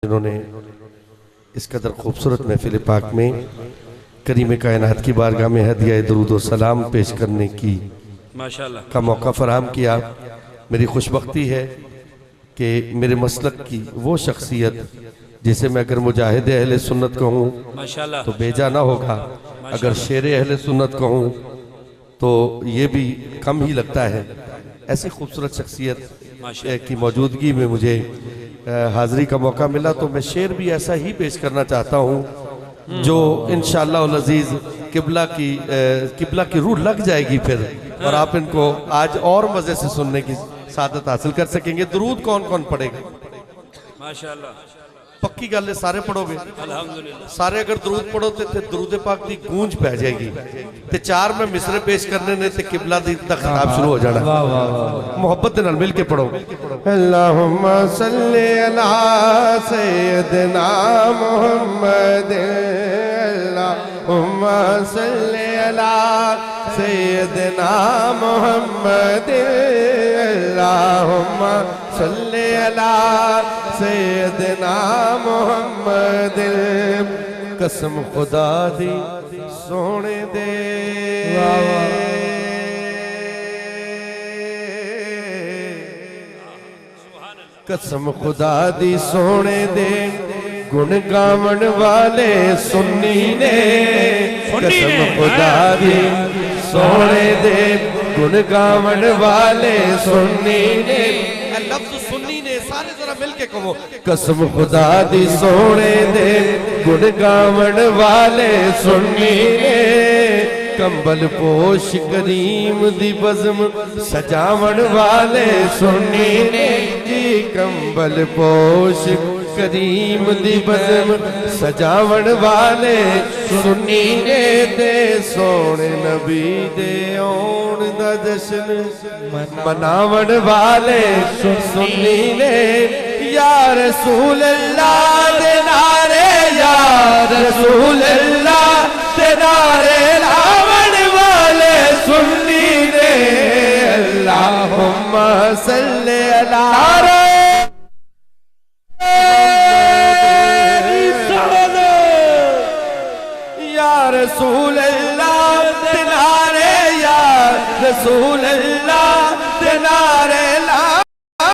جنہوں نے اس قدر خوبصورت محفل پاک میں کریم کائنات کی بارگاہ میں ہدیہ درود و سلام پیش کرنے کی کا موقع فراہم کیا۔ میری خوشبختی ہے کہ میرے مسلک کی وہ شخصیت جسے میں اگر مجاہد اہل سنت کہوں تو بیجا نہ ہوگا، اگر شیر اہل سنت کہوں تو یہ بھی کم ہی لگتا ہے۔ ایسی خوبصورت شخصیت کی موجودگی میں مجھے حاضری کا موقع ملا تو میں شعر بھی ایسا ہی پیش کرنا چاہتا ہوں جو انشاءاللہ العزیز قبلہ کی روح لگ جائے گی پھر، اور آپ ان کو آج اور مزے سے سننے کی سعادت حاصل کر سکیں گے۔ درود کون کون پڑھے گا؟ ماشاءاللہ پکی گل ہے، سارے پڑھو گے؟ سارے اگر درود پڑھو تے درود پاک دی گونج پہ جائے گی تے چار میں مصرے پیش کرنے نے تے قبلہ دی خطاب شروع ہو جانا۔ محبت دے نال مل کے پڑھو۔ اللہم صلی علی سیدنا محمد، اللہم صلی علی سیدنا محمد، اللہم صلی علی سیدنا محمد۔ قسم خدا دی سونے دے، قسم خدا دی سونے دے، گن گاون والے سنی نے، قسم خدا دی سونے دے، گن گاون والے سنی نے۔ لفظ سنی نے سارے ذرا مل کے کہو۔ قسم خدا دی سونے دے، گن گاون والے سنی نے، کمبل پوش کریم دی بزم سجاون والے سنی نے، جی کمبل پوش کریم دی بزم سجاون والے سنی نے، تے سونے نبی دے آن دا جشن مناون والے سنی نے، یا رسول اللہ دے نعرے، یا رسول اللہ دے نعرے لاون والے سنی نے، اللہم صلی علی رسول اللہ دنارے، یا رسول اللہ دنارے لا